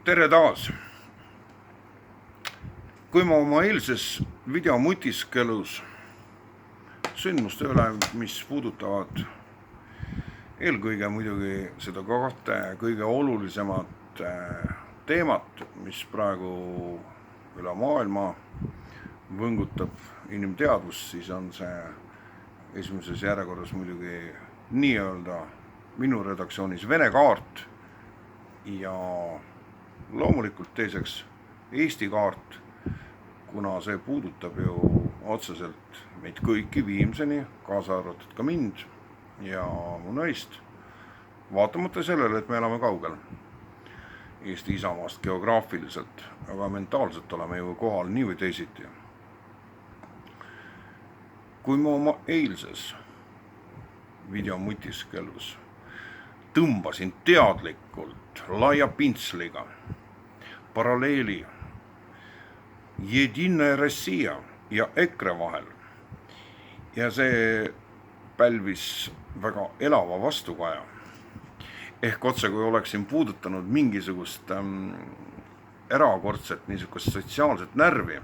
Tere taas! Kui ma oma eilses videomutiskelus sündmuste üle, mis puudutavad eelkõige muidugi seda kahte kõige olulisemat teemat, mis praegu üle maailma võngutab inimteadvust, siis on see esimeses järjekorras muidugi nii-öelda minu redaktsioonis Vene kaart ja loomulikult teiseks Eesti kaart, kuna see puudutab ju otseselt meid kõiki viimseni, kaasa arvatud ka mind ja mu naist, vaatamata sellele, et me elame kaugel Eesti isamaast geograafiliselt, aga mentaalselt oleme ju kohal nii või teisiti. Kui ma oma eilses videomutiskelus tõmbasin teadlikult laia pintsliga paralleeli Jedinaya Rossija ja EKRE vahel ja see pälvis väga elava vastukaja. Ehk otse kui oleksin puudutanud mingisugust erakordset niisugust sotsiaalset närvi,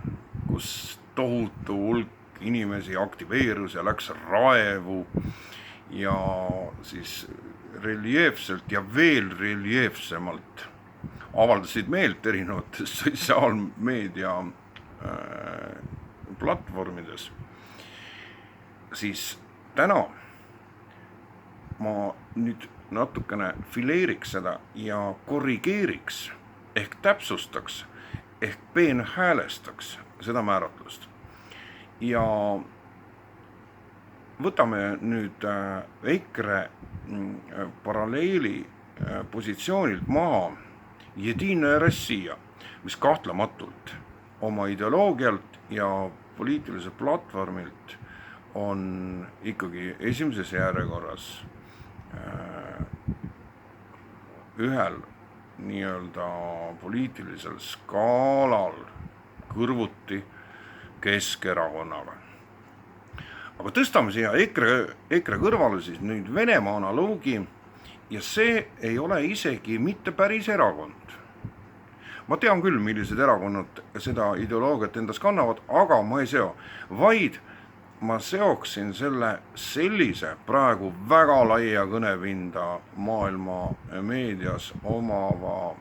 kus tohutu hulk inimesi aktiveerus ja läks raevu ja siis reljeefselt ja veel reljeefsemalt avaldasid meelt erinevates sotsiaalmeedia platvormides, siis täna ma nüüd natukene fileeriks seda ja korrigeeriks ehk täpsustaks ehk peenhäälestaks seda määratlust. Ja võtame nüüd EKRE paralleeli positsioonilt maha Jedinaya Rossija, mis kahtlematult oma ideoloogialt ja poliitiliselt platvormilt on ikkagi esimeses järjekorras ühel nii-öelda poliitilisel skaalal kõrvuti Keskerakonnaga. Aga tõstame siia EKRE kõrvale siis nüüd Venemaa analoogi ja see ei ole isegi mitte päris erakond. Ma tean küll, millised erakonnad seda ideoloogiat endas kannavad, aga ma ei seo, vaid ma seoksin selle sellise praegu väga laia kõnepinda maailma meedias omava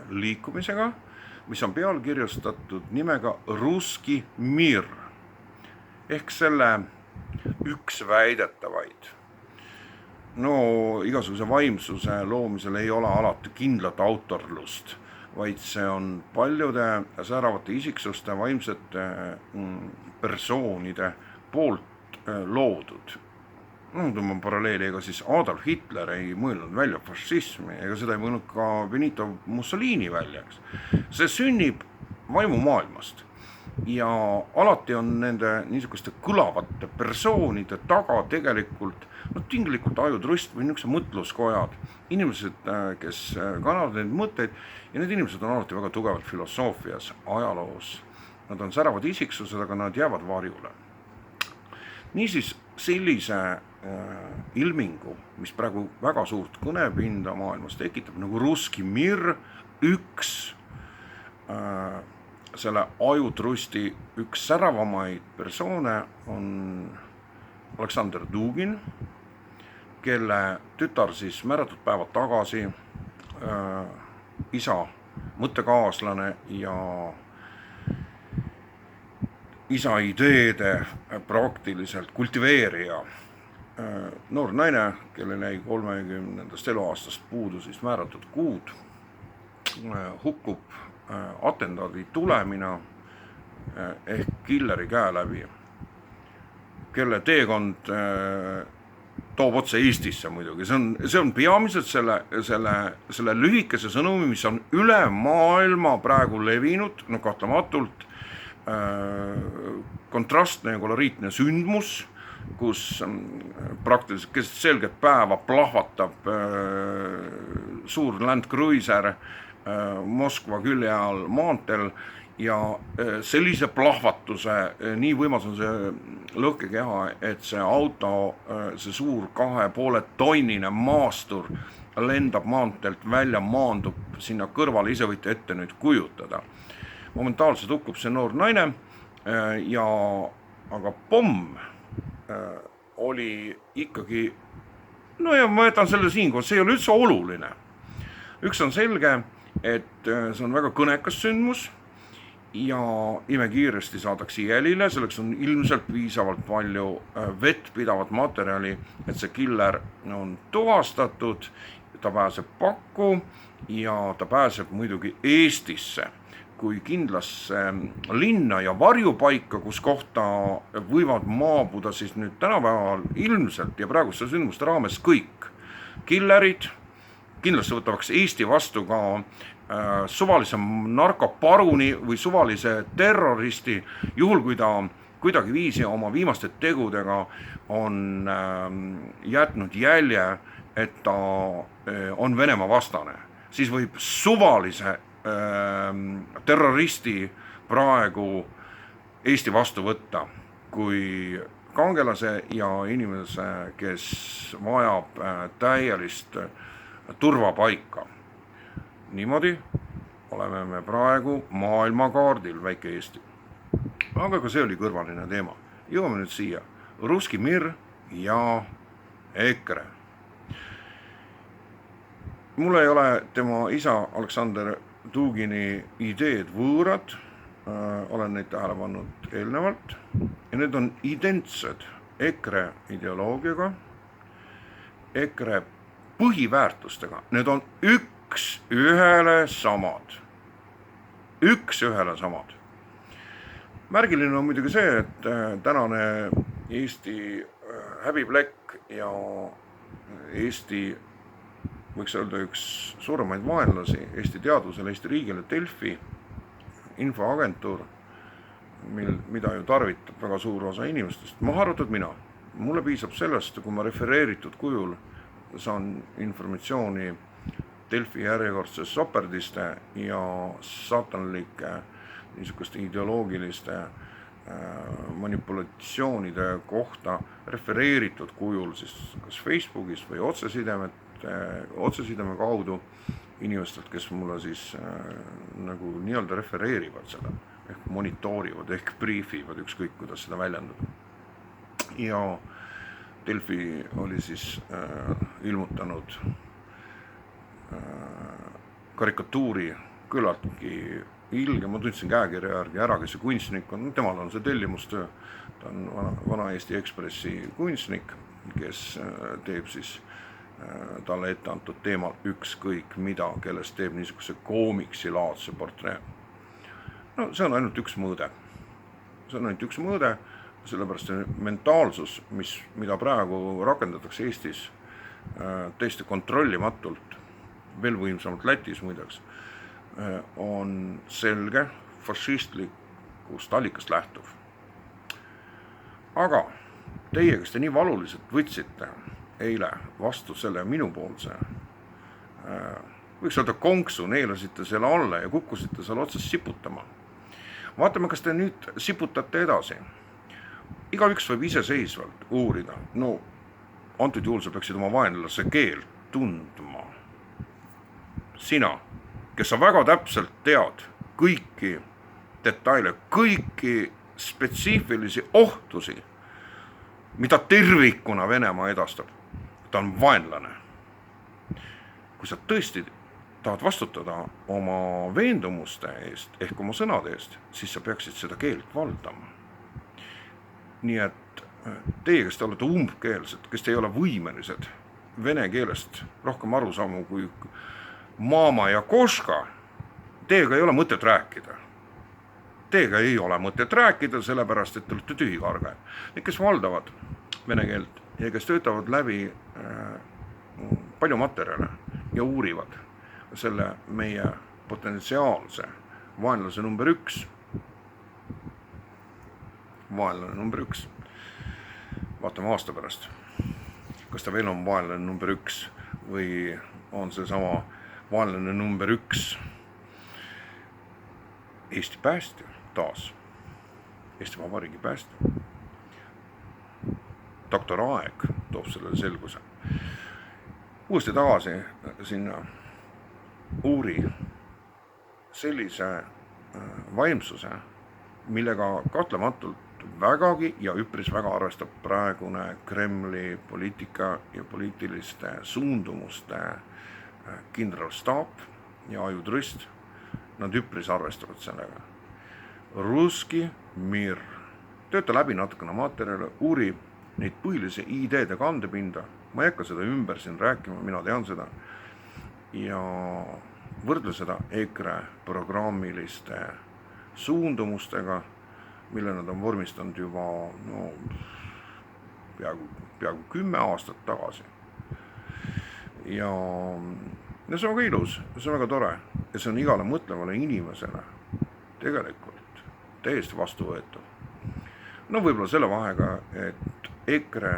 liikumisega, mis on pealkirjustatud nimega Russki Mir ehk selle üks väidetavaid. No igasuguse vaimsuse loomisel ei ole alati kindlat autorlust, vaid see on paljude säravate isiksuste, vaimsete persoonide poolt loodud. Tõmban paralleeli, ega siis Adolf Hitler ei mõelnud välja fašismi, ega seda ei mõelnud ka Benito Mussolini välja. See sünnib vaimumaailmast ja alati on nende niisuguste kõlavate persoonide taga tegelikult tinglikult ajutrust või niisuguse mõtluskojad, inimesed, kes kannavad neid mõtteid ja need inimesed on alati väga tugevalt filosoofias, ajaloos. Nad on säravad isiksused, aga nad jäävad varjule. Niisiis sellise ilmingu, mis praegu väga suurt kõnepinda maailmas tekitab, nagu Russki Mir, üks selle ajutrusti üks säravamaid persoone on Aleksandr Dugin, kelle tütar siis määratud päevad tagasi isa mõttekaaslane ja isa ideede praktiliselt kultiveerija noor naine, kellel jäi 30. eluaastast puudu siis määratud kuud, hukkub atentaadi tulemina ehk killeri käe läbi, kelle teekond toob otse Eestisse muidugi. See on peamiselt selle lühikese sõnumi, mis on üle maailma praegu levinud, kahtlematult kontrastne ja koloriitne sündmus, kus praktiliselt keset selget päeva plahvatab suur Land Cruiser Moskva külje all maanteel ja sellise plahvatuse, nii võimas on see lõhkekeha, et see auto, see suur 2,5 tonnine maastur lendab maanteelt välja, maandub sinna kõrvale, ise võite ette nüüd kujutada. Momentaalselt hukkub see noor naine aga pomm oli ikkagi, no ja ma jätan selle siinkohal, see ei ole üldse oluline. Üks on selge, et see on väga kõnekas sündmus ja imekiiresti saadakse jälile, selleks on ilmselt piisavalt palju vettpidavat materjali, et see killer on tuvastatud, ta pääseb pakku ja ta pääseb muidugi Eestisse kui kindlasse linna ja varjupaika, kus kohta võivad maabuda siis nüüd tänapäeval ilmselt ja praeguste sündmuste raames kõik killerid. Kindlasti võtavaks Eesti vastu ka suvalise narkoparuni või suvalise terroristi, juhul kui ta kuidagiviisi oma viimaste tegudega on jätnud jälje, et ta on Venemaa vastane, siis võib suvalise terroristi praegu Eesti vastu võtta kui kangelase ja inimese, kes vajab täielist turvapaika. Niimoodi oleme me praegu maailmakaardil, väike Eesti. Aga ka see oli kõrvaline teema. Jõuame nüüd siia. Russki Mir ja EKRE. Mul ei ole tema isa Aleksandr Dugini ideed võõrad, olen neid tähele pannud eelnevalt ja need on identsed EKRE ideoloogiaga, EKRE põhiväärtustega, need on üks ühele samad. Märgiline on muidugi see, et tänane Eesti häbiplekk ja Eesti võiks öelda üks suuremaid vaenlasi Eesti teadusele, Eesti riigile, Delfi infoagentuur, mida ju tarvitab väga suur osa inimestest, maha arvatud mina. Mulle piisab sellest, kui ma refereeritud kujul saan informatsiooni Delfi järjekordse soperdiste ja saatanlike niisuguste ideoloogiliste manipulatsioonide kohta refereeritud kujul siis kas Facebookis või otsesideme kaudu inimestelt, kes mulle siis nagu nii-öelda refereerivad seda, ehk monitoorivad, ehk briefivad, ükskõik kuidas seda väljendada. Ja Delfi oli siis ilmutanud karikatuuri küllaltki ilge, ma tundsin käekirja järgi ära, kes see kunstnik on, temal on see tellimustöö, ta on vana Eesti Ekspressi kunstnik, kes teeb siis talle ette antud teemal ükskõik mida, kellest teeb niisuguse koomiksilaadse portree. No see on ainult üks mõõde. Sellepärast see mentaalsus, mida praegu rakendatakse Eestis täiesti kontrollimatult, veel võimsamalt Lätis muideks, on selge fašistlikust allikast lähtuv. Aga teie, kes te nii valuliselt võtsite eile vastu selle minupoolse, võiks öelda konksu, neelasite selle alla ja kukkusite seal otsast siputama. Vaatame, kas te nüüd siputate edasi. Igaüks võib iseseisvalt uurida. No, antud juhul sa peaksid oma vaenlase keelt tundma. Sina, kes sa väga täpselt tead kõiki detaile, kõiki spetsiifilisi ohtusi, mida tervikuna Venemaa edastab. Ta on vaenlane. Kui sa tõesti tahad vastutada oma veendumuste eest ehk oma sõnade eest, siis sa peaksid seda keelt valdama. Nii et teie, kes te olete umbkeelsed, kes te ei ole võimelised vene keelest rohkem aru saama kui Mama ja Koška, teiega ei ole mõtet rääkida. Sellepärast, et te olete tühikargajad. Need, kes valdavad vene keelt ja kes töötavad läbi palju materjale ja uurivad selle meie potentsiaalse vaenlase number 1. Vaenlane number 1. Vaatame aasta pärast. Kas ta veel on vaenlane number 1 või on see sama vaenlane number 1 Eesti päästja taas. Eesti Vabariigi päästja. Doktor Aeg toob sellele selguse. uuesti tagasi sinna uuri sellise vaimsuse, millega kahtlematult vägagi ja üpris väga arvestab praegune Kremli poliitika ja poliitiliste suundumuste kindralstaap ja ajutrist. Nad üpris arvestavad sellega. Russki mir. Tööta läbi natukene materjale, uuri neid põhilisi ideede kandepinda. Ma ei hakka seda ümber siin rääkima, mina tean seda. Ja võrdle seda EKRE programmiliste suundumustega, mille nad on vormistanud juba peaaegu 10 aastat tagasi. Ja see on väga ilus, see on väga tore ja see on igale mõtlevale inimesele tegelikult täiesti vastuvõetav. Võib-olla selle vahega, et EKRE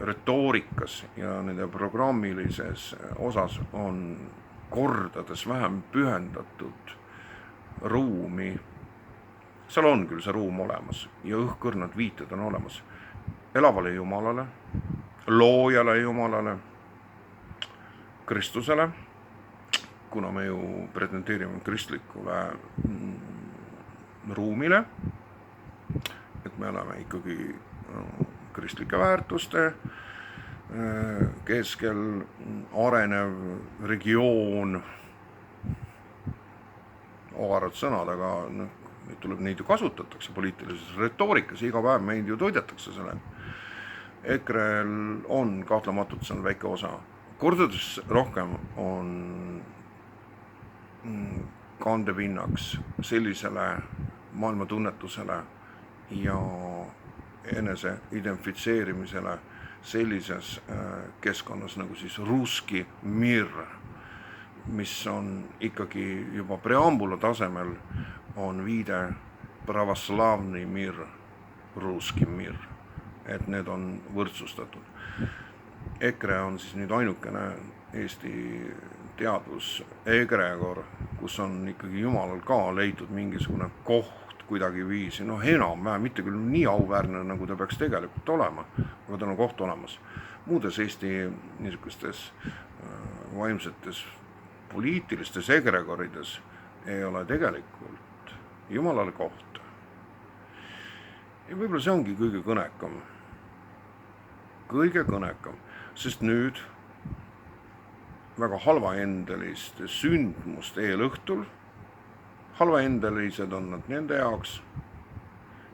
retoorikas ja nende programmilises osas on kordades vähem pühendatud ruumi. Seal on küll see ruum olemas ja õhkõrnad viited on olemas elavale Jumalale, loojale Jumalale, Kristusele, kuna me ju pretendeerime kristlikule ruumile, et me oleme ikkagi kristlike väärtuste keskel arenev regioon, ogarad sõnad, aga neid ju kasutatakse poliitilises retoorikas, iga päev meid ju toidetakse selle. EKRE-l on kahtlematult seal väike osa. Kordades rohkem on kandepinnaks sellisele maailmatunnetusele ja enese identifitseerimisele sellises keskkonnas nagu siis Russki mir, mis on ikkagi juba preambula tasemel on viide pravoslavni mir, Russki mir, et need on võrdsustatud. EKRE on siis nüüd ainukene Eesti teadus egregor, kus on ikkagi Jumalal ka leitud mingisugune koht kuidagi viisi, enam-vähem, mitte küll nii auväärne, nagu ta peaks tegelikult olema, aga tal on koht olemas. Muudes Eesti niisugustes vaimsetes poliitilistes egregorides ei ole tegelikult Jumalale kohta. Ja võib-olla see ongi kõige kõnekam, sest nüüd väga halvaendeliste sündmuste eelõhtul, halvaendelised on nad nende jaoks,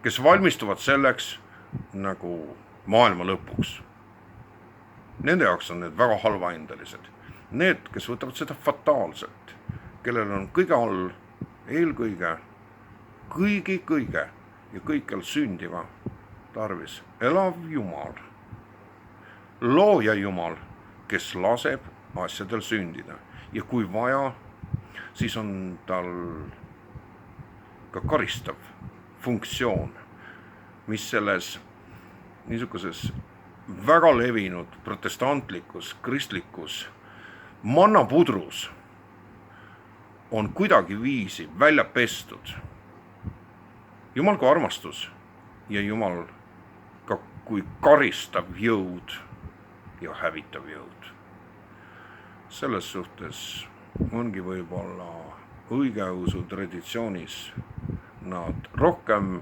kes valmistuvad selleks nagu maailma lõpuks. Nende jaoks on need väga halvaendelised. Need, kes võtavad seda fataalselt, kellel on kõige all eelkõige kõige ja kõikjal sündiva tarvis elav Jumal, looja Jumal, kes laseb asjadel sündida ja kui vaja, siis on tal ka karistav funktsioon, mis selles niisuguses väga levinud protestantlikus, kristlikus mannapudrus on kuidagi viisi välja pestud. Jumal kui armastus ja Jumal ka kui karistav jõud ja hävitav jõud. Selles suhtes ongi võib-olla õigeusu traditsioonis nad rohkem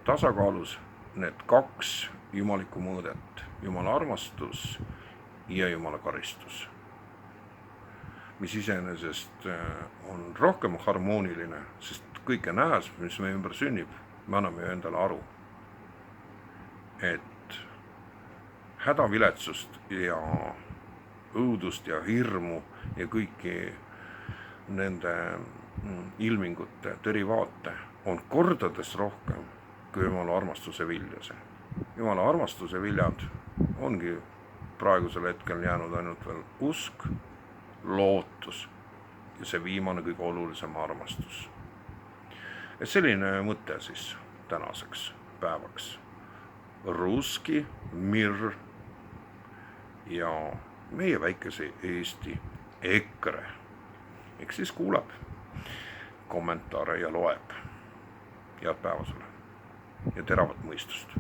tasakaalus, need kaks jumalikku mõõdet, Jumala armastus ja Jumala karistus, mis iseenesest on rohkem harmooniline, sest kõike nähes, mis meie ümber sünnib, me anname ju endale aru, et hädaviletsust ja õudust ja hirmu ja kõiki nende ilmingute derivaate on kordades rohkem kui Jumala armastuse viljase. Jumala armastuse viljad ongi praegusel hetkel jäänud ainult veel usk, lootus ja see viimane kõige olulisem armastus. Et selline mõte siis tänaseks päevaks. Russki mir ja meie väikese Eesti EKRE. Eks siis kuuleb kommentaare ja loeb. Head päeva sulle ja teravat mõistust.